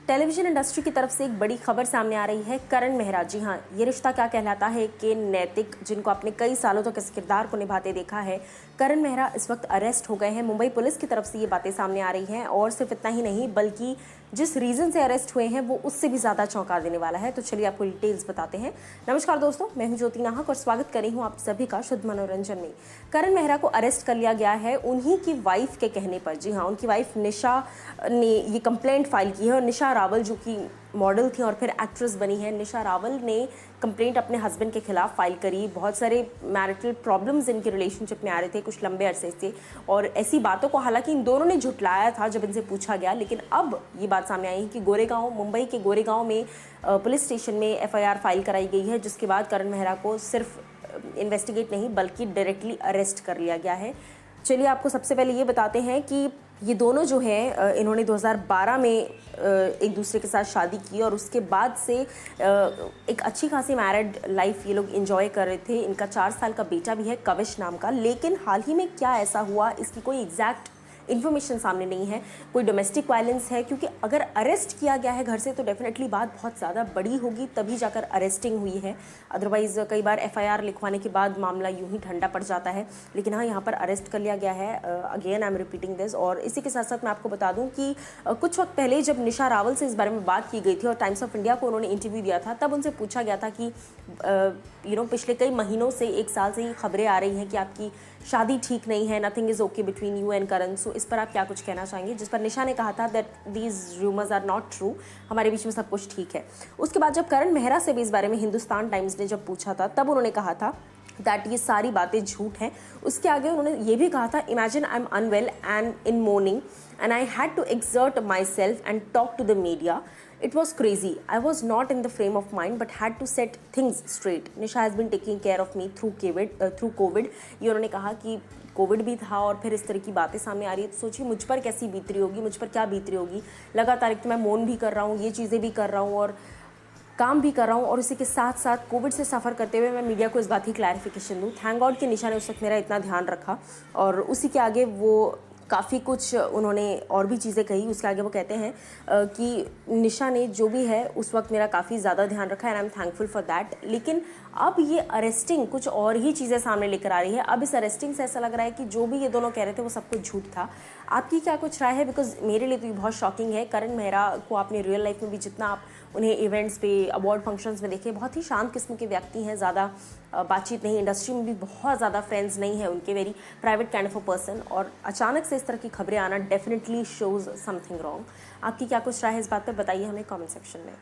Television industry की तरफ से एक बड़ी खबर सामने आ रही है। करण मेहरा, जी हाँ, ये रिश्ता क्या कहलाता है कि नैतिक, जिनको आपने कई सालों तक इस किरदार को निभाते देखा है, करण मेहरा इस वक्त अरेस्ट हो गए हैं। मुंबई पुलिस की तरफ से ये बातें सामने आ रही हैं और सिर्फ इतना ही नहीं बल्कि जिस रीज़न से अरेस्ट हुए हैं वो उससे भी ज़्यादा चौंका देने वाला है। तो चलिए आपको डिटेल्स बताते हैं। नमस्कार दोस्तों, मैं हूं ज्योति नाहक और स्वागत कर रही हूं आप सभी का शुद्ध मनोरंजन में। करण मेहरा को अरेस्ट कर लिया गया है उन्हीं की वाइफ के कहने पर। जी हाँ, उनकी वाइफ निशा ने ये कंप्लेंट फाइल की है और निशा रावल जो कि मॉडल थी और फिर एक्ट्रेस बनी है, निशा रावल ने कंप्लेंट अपने हस्बैंड के खिलाफ फाइल करी। बहुत सारे मैरिटल प्रॉब्लम्स इनके रिलेशनशिप में आ रहे थे कुछ लंबे अरसे से, और ऐसी बातों को हालांकि इन दोनों ने झुटलाया था जब इनसे पूछा गया। लेकिन अब ये बात सामने आई है कि गोरेगांव, मुंबई के गोरेगांव में पुलिस स्टेशन में एफआईआर फाइल कराई गई है, जिसके बाद करण मेहरा को सिर्फ इन्वेस्टिगेट नहीं बल्कि डायरेक्टली अरेस्ट कर लिया गया है। चलिए आपको सबसे पहले ये बताते हैं कि ये दोनों जो हैं इन्होंने 2012 में एक दूसरे के साथ शादी की और उसके बाद से एक अच्छी खासी मैरिड लाइफ ये लोग एंजॉय कर रहे थे। इनका 4 साल का बेटा भी है कविश नाम का। लेकिन हाल ही में क्या ऐसा हुआ, इसकी कोई एग्जैक्ट इन्फॉर्मेशन सामने नहीं है। कोई डोमेस्टिक वायलेंस है, क्योंकि अगर अरेस्ट किया गया है घर से तो डेफिनेटली बात बहुत ज़्यादा बड़ी होगी, तभी जाकर अरेस्टिंग हुई है। अदरवाइज़ कई बार एफआईआर लिखवाने के बाद मामला यूं ही ठंडा पड़ जाता है। लेकिन हाँ, यहाँ पर अरेस्ट कर लिया गया है। Again I am repeating this. और इसी के साथ साथ मैं आपको बता दूँ कि कुछ वक्त पहले जब निशा रावल से इस बारे में बात की गई थी और टाइम्स ऑफ इंडिया को उन्होंने इंटरव्यू दिया था, तब उनसे पूछा गया था कि पिछले कई महीनों से, 1 साल से ही खबरें आ रही हैं कि आपकी शादी ठीक नहीं है, nothing is okay between you and Karan. So इस पर आप क्या कुछ कहना चाहेंगे? जिस पर निशा ने कहा था that these rumours are not true, हमारे बीच में सब कुछ ठीक है। उसके बाद जब करण मेहरा से भी इस बारे में हिंदुस्तान टाइम्स ने जब पूछा था, तब उन्होंने कहा था दैट ये सारी बातें झूठ हैं। उसके आगे उन्होंने ये भी कहा था, imagine I am unwell and in morning and I had to exert myself and talk to the media. It was crazy. I was not in the frame of mind but had to set things straight. Nisha has been taking care of me through COVID. ये उन्होंने कहा कि Covid भी था और फिर इस तरह की बातें सामने आ रही है, तो सोचिए मुझ पर कैसी बीत रही होगी, मुझ पर क्या बीत रही होगी। लगातार एक तो मैं मौन भी कर रहा हूँ, ये चीज़ें भी कर रहा हूँ और काम भी कर रहा हूँ, और इसी के साथ साथ कोविड से सफ़र करते हुए मैं मीडिया को इस बात की क्लैरिफिकेशन दूँ। थैंक गॉड कि निशा ने उस वक्त मेरा इतना ध्यान रखा। और उसी के आगे वो काफ़ी कुछ उन्होंने और भी चीज़ें कही। उसके आगे वो कहते हैं कि निशा ने जो भी है उस वक्त मेरा काफ़ी ज़्यादा ध्यान रखा है and I am thankful for that. लेकिन अब ये अरेस्टिंग कुछ और ही चीज़ें सामने लेकर आ रही है। अब इस अरेस्टिंग से ऐसा लग रहा है कि जो भी ये दोनों कह रहे थे वो सब कुछ झूठ था। आपकी क्या कुछ राय है? बिकॉज मेरे लिए तो ये बहुत शॉकिंग है। करण मेहरा को आपने रियल लाइफ में भी जितना आप उन्हें इवेंट्स पे, अवार्ड फंक्शंस में देखे, बहुत ही शांत किस्म के व्यक्ति हैं, ज़्यादा बातचीत नहीं, इंडस्ट्री में भी बहुत ज़्यादा फ्रेंड्स नहीं है उनके, very private kind of a person. और अचानक से इस तरह की खबरें आना डेफिनेटली शोज़ समथिंग रॉन्ग। आपकी क्या कुछ राय है इस बात पर? बताइए हमें कमेंट सेक्शन में।